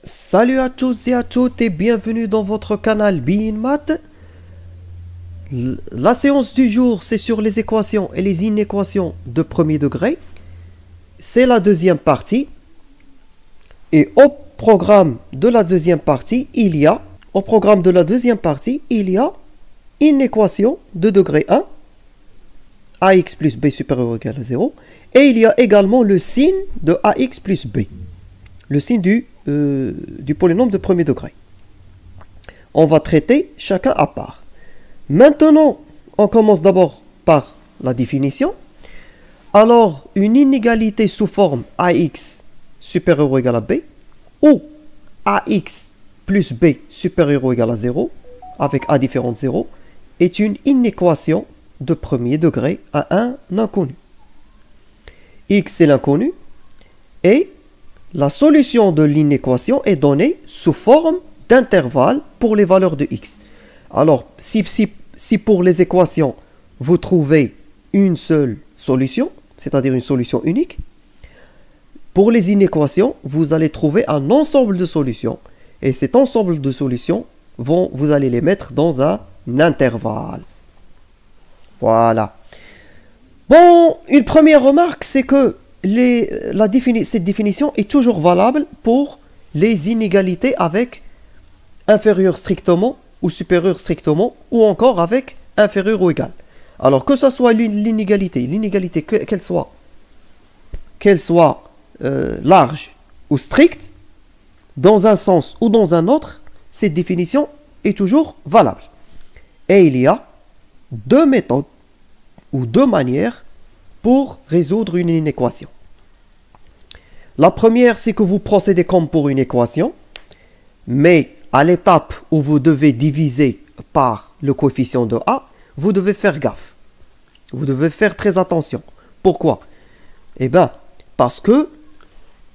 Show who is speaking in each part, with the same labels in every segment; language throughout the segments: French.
Speaker 1: Salut à tous et à toutes et bienvenue dans votre canal Bein Math. La séance du jour, c'est sur les équations et les inéquations de premier degré. C'est la deuxième partie. Et au programme de la deuxième partie, il y a une équation de degré 1, ax plus b supérieur ou égal à 0. Et il y a également le signe de ax plus b, le signe du polynôme de premier degré. On va traiter chacun à part. Maintenant, on commence d'abord par la définition. Alors, une inégalité sous forme ax supérieur ou égal à b, ou ax plus b supérieur ou égal à 0, avec a différent de 0, est une inéquation de premier degré à un inconnu. X c'est l'inconnu, et la solution de l'inéquation est donnée sous forme d'intervalle pour les valeurs de x. Alors, si pour les équations, vous trouvez une seule solution, c'est-à-dire une solution unique, pour les inéquations, vous allez trouver un ensemble de solutions. Et cet ensemble de solutions, vous allez les mettre dans un intervalle. Voilà. Bon, une première remarque, c'est que cette définition est toujours valable pour les inégalités avec inférieur strictement ou supérieur strictement, ou encore avec inférieur ou égal. Alors que ce soit l'inégalité qu'elle soit large ou stricte, dans un sens ou dans un autre, cette définition est toujours valable. Et il y a deux méthodes ou deux manières pour résoudre une inéquation. La première, c'est que vous procédez comme pour une équation, mais à l'étape où vous devez diviser par le coefficient de a, vous devez faire gaffe. Vous devez faire très attention. Pourquoi? Eh bien, parce que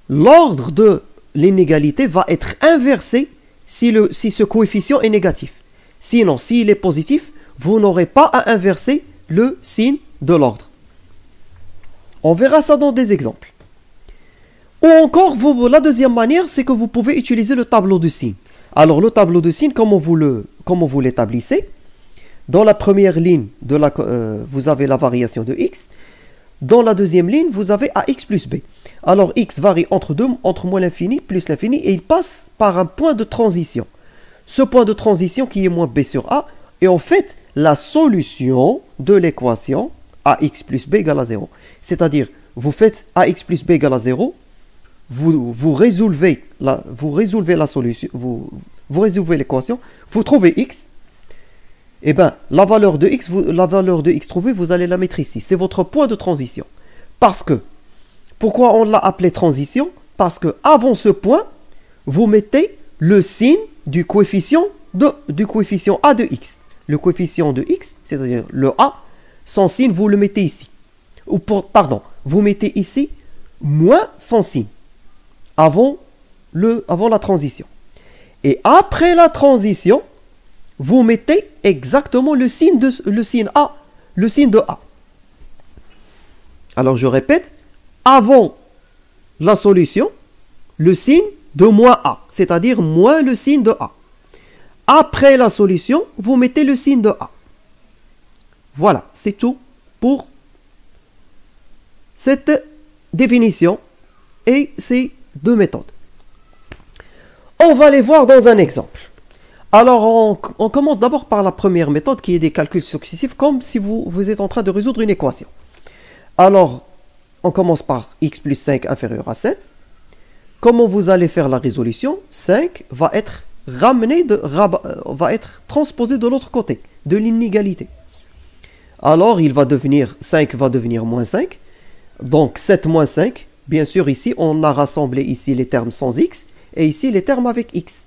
Speaker 1: l'ordre de l'inégalité va être inversé si ce coefficient est négatif. Sinon, s'il est positif, vous n'aurez pas à inverser le signe de l'ordre. On verra ça dans des exemples. Ou encore, la deuxième manière, c'est que vous pouvez utiliser le tableau de signes. Alors, le tableau de signes, comment vous l'établissez? Dans la première ligne, vous avez la variation de x. Dans la deuxième ligne, vous avez ax plus b. Alors, x varie entre moins l'infini plus l'infini, et il passe par un point de transition. Ce point de transition qui est moins b sur a, est en fait la solution de l'équation ax plus b égale à 0. C'est-à-dire, vous faites ax plus b égale à 0, vous résolvez la solution, vous résolvez l'équation, vous trouvez x, et bien la valeur de x trouvée, vous allez la mettre ici. C'est votre point de transition. Pourquoi on l'a appelé transition? Parce que avant ce point, vous mettez le signe du coefficient a de x. Le coefficient de x, c'est-à-dire le a, son signe, vous le mettez ici. Vous mettez ici moins son signe. Avant la transition. Et après la transition, vous mettez exactement le signe de A. Alors je répète, avant la solution, le signe de moins A, c'est-à-dire moins le signe de A. Après la solution, vous mettez le signe de A. Voilà, c'est tout pour cette définition et ces deux méthodes. On va les voir dans un exemple. Alors, on commence d'abord par la première méthode qui est des calculs successifs, comme si vous êtes en train de résoudre une équation. Alors, on commence par x plus 5 inférieur à 7. Comment vous allez faire la résolution? 5 va être transposé de l'autre côté, de l'inégalité. Alors, 5 va devenir moins 5. Donc, 7 moins 5. Bien sûr, ici, on a rassemblé ici les termes sans x, et ici, les termes avec x.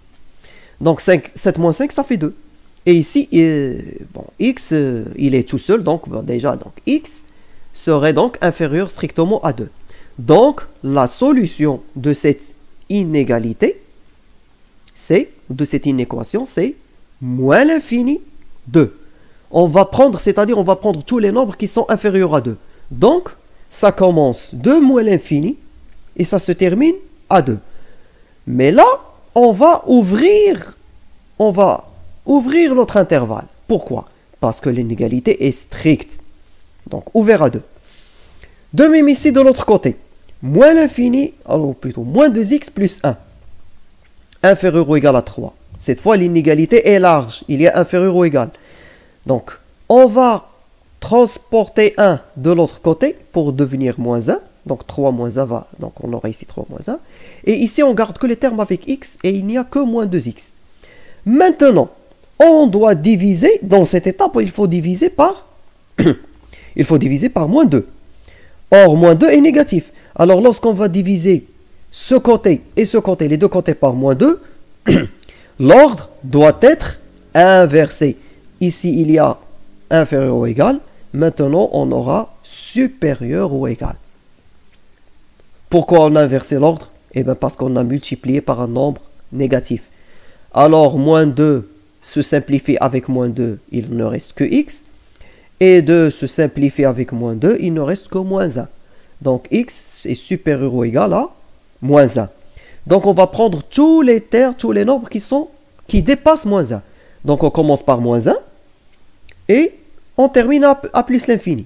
Speaker 1: Donc, 7 moins 5, ça fait 2. Et ici, x, il est tout seul, donc x serait donc inférieur strictement à 2. Donc, la solution de cette inégalité, de cette inéquation, c'est moins l'infini 2. On va prendre tous les nombres qui sont inférieurs à 2. Donc, ça commence de moins l'infini et ça se termine à 2. Mais là, on va ouvrir notre intervalle. Pourquoi? Parce que l'inégalité est stricte. Donc, ouvert à 2. De même ici, de l'autre côté. Moins l'infini, alors plutôt moins 2x plus 1. Inférieur ou égal à 3. Cette fois, l'inégalité est large. Il y a inférieur ou égal. Donc, on va transporter 1 de l'autre côté pour devenir moins 1. Donc, 3 moins 1 va. Donc, on aura ici 3 moins 1. Et ici, on garde que les termes avec x et il n'y a que moins 2x. Maintenant, on doit diviser. Dans cette étape, il faut diviser par moins 2. Or, moins 2 est négatif. Alors, lorsqu'on va diviser ce côté et ce côté, les deux côtés par moins 2, l'ordre doit être inversé. Ici, il y a inférieur ou égal. Maintenant, on aura supérieur ou égal. Pourquoi on a inversé l'ordre? Eh bien, parce qu'on a multiplié par un nombre négatif. Alors, moins 2 se simplifie avec moins 2, il ne reste que x. Et 2 se simplifie avec moins 2, il ne reste que moins 1. Donc, x est supérieur ou égal à moins 1. Donc, on va prendre tous les termes, tous les nombres qui dépassent moins 1. Donc, on commence par moins 1 et on termine à plus l'infini.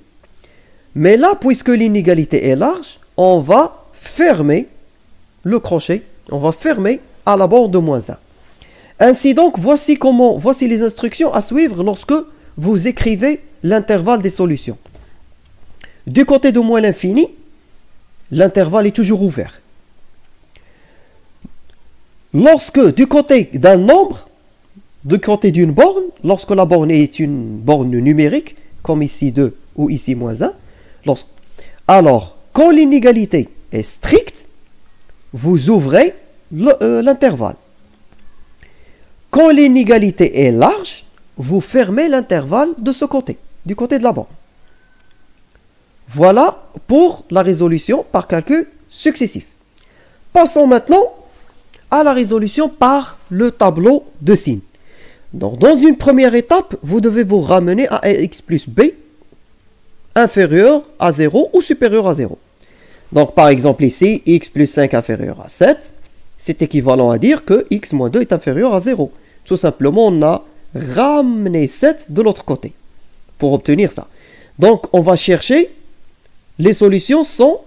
Speaker 1: Mais là, puisque l'inégalité est large, on va fermer le crochet, on va fermer à la borne de moins 1. Ainsi donc, voici les instructions à suivre lorsque vous écrivez l'intervalle des solutions. Du côté de moins l'infini, l'intervalle est toujours ouvert. Lorsque du côté d'un nombre, du côté d'une borne, lorsque la borne est une borne numérique, comme ici 2 ou ici moins 1, alors, quand l'inégalité est stricte, vous ouvrez l'intervalle. Quand l'inégalité est large, vous fermez l'intervalle de ce côté, du côté de la borne. Voilà pour la résolution par calcul successif. Passons maintenant à la résolution par le tableau de signes. Donc, dans une première étape, vous devez vous ramener à x plus b inférieur à 0 ou supérieur à 0. Donc, par exemple ici, x plus 5 inférieur à 7, c'est équivalent à dire que x moins 2 est inférieur à 0. Tout simplement, on a ramené 7 de l'autre côté pour obtenir ça. Donc, on va chercher, les solutions sont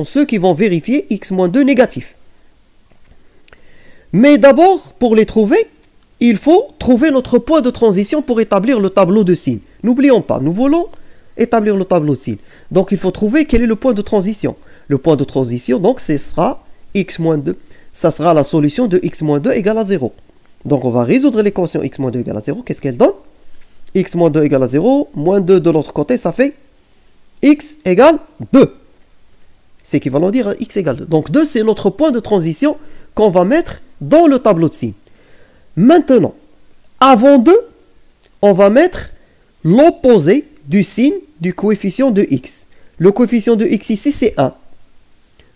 Speaker 1: ceux qui vont vérifier x moins 2 négatif. Mais d'abord, pour les trouver, il faut trouver notre point de transition pour établir le tableau de signes. N'oublions pas, nous voulons établir le tableau de signes. Donc, il faut trouver quel est le point de transition. Le point de transition, donc, ce sera x moins 2. Ça sera la solution de x moins 2 égale à 0. Donc, on va résoudre l'équation x moins 2 égale à 0. Qu'est-ce qu'elle donne? X moins 2 égale à 0. Moins 2 de l'autre côté, ça fait x égale 2. C'est équivalent à dire x égale 2. Donc, 2, c'est notre point de transition qu'on va mettre dans le tableau de signes. Maintenant, avant 2, on va mettre l'opposé du signe du coefficient de x. Le coefficient de x ici, c'est 1.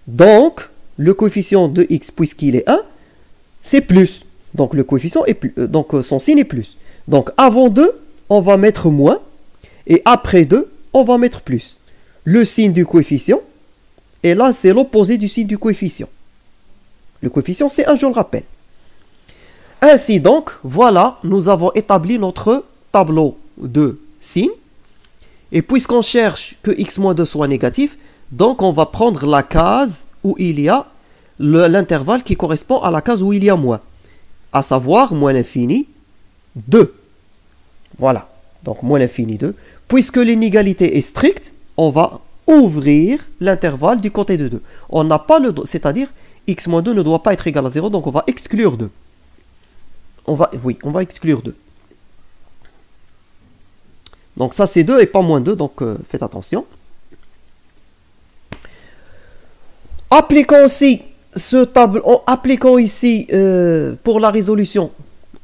Speaker 1: Donc, le coefficient de x, puisqu'il est 1, c'est plus. Donc, le coefficient est plus. Donc, son signe est plus. Donc, avant 2, on va mettre moins. Et après 2, on va mettre plus. Le signe du coefficient. Et là, c'est l'opposé du signe du coefficient. Le coefficient, c'est 1, je le rappelle. Ainsi donc, voilà, nous avons établi notre tableau de signes. Et puisqu'on cherche que x moins 2 soit négatif, donc on va prendre la case où il y a l'intervalle qui correspond à la case où il y a moins. À savoir, moins l'infini, 2. Voilà, donc moins l'infini 2. Puisque l'inégalité est stricte, on va ouvrir l'intervalle du côté de 2. On n'a pas le droit, c'est-à-dire, x moins 2 ne doit pas être égal à 0, donc on va exclure 2. On va exclure 2. Donc ça c'est 2 et pas moins 2, donc faites attention. Appliquons ici ce tableau, appliquons ici pour la résolution,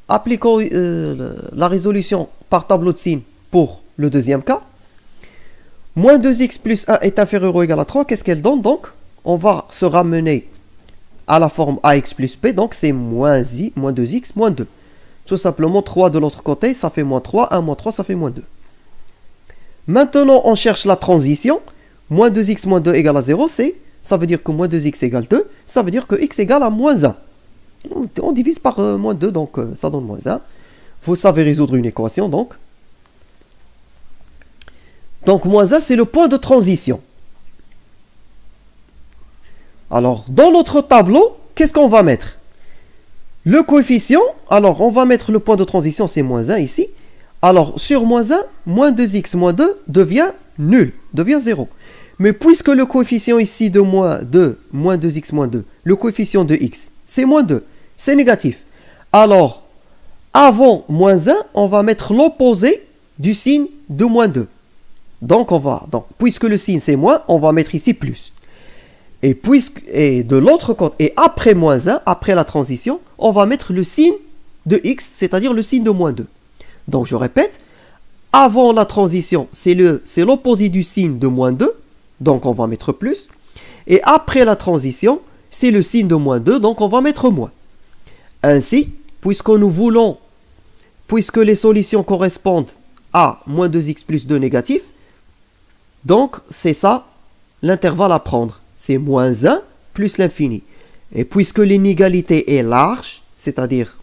Speaker 1: appliquons la résolution par tableau de signes pour le deuxième cas. Moins 2x plus 1 est inférieur ou égal à 3, qu'est-ce qu'elle donne donc? On va se ramener à la forme ax plus b, donc c'est moins 2x, moins 2. Tout simplement, 3 de l'autre côté, ça fait moins 3, 1 moins 3, ça fait moins 2. Maintenant, on cherche la transition. Moins 2x moins 2 égale à 0, ça veut dire que moins 2x égale 2, ça veut dire que x égale à moins 1. On divise par moins 2, donc ça donne moins 1. Vous savez résoudre une équation, donc. Donc, moins 1, c'est le point de transition. Alors, dans notre tableau, qu'est-ce qu'on va mettre? Le coefficient, alors on va mettre le point de transition, c'est moins 1 ici. Alors, sur moins 1, moins 2x moins 2 devient nul, devient 0. Mais puisque le coefficient ici de moins 2, moins 2x moins 2, le coefficient de x, c'est moins 2, c'est négatif. Alors, avant moins 1, on va mettre l'opposé du signe de moins 2. Donc, puisque le signe c'est moins, on va mettre ici plus. Et de l'autre côté, et après moins 1, après la transition, on va mettre le signe de x, c'est-à-dire le signe de moins 2. Donc, je répète, avant la transition, c'est l'opposé du signe de moins 2, donc on va mettre plus. Et après la transition, c'est le signe de moins 2, donc on va mettre moins. Ainsi, puisque les solutions correspondent à moins 2x plus 2 négatif, donc c'est ça l'intervalle à prendre. C'est moins 1 plus l'infini. Et puisque l'inégalité est large, c'est-à-dire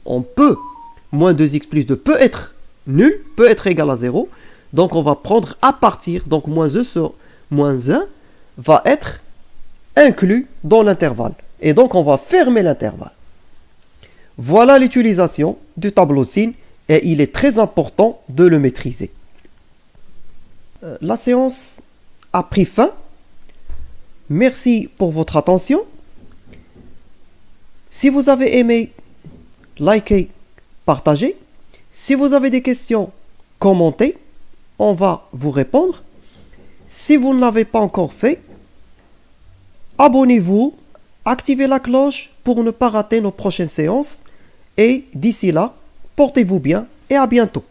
Speaker 1: moins 2x plus 2 peut être nul, peut être égal à 0, donc on va prendre à partir, donc moins 1 sur moins 1 va être inclus dans l'intervalle. Et donc on va fermer l'intervalle. Voilà l'utilisation du tableau de signes et il est très important de le maîtriser. La séance a pris fin. Merci pour votre attention. Si vous avez aimé, likez, partagez. Si vous avez des questions, commentez. On va vous répondre. Si vous ne l'avez pas encore fait, abonnez-vous, activez la cloche pour ne pas rater nos prochaines séances. Et d'ici là, portez-vous bien et à bientôt.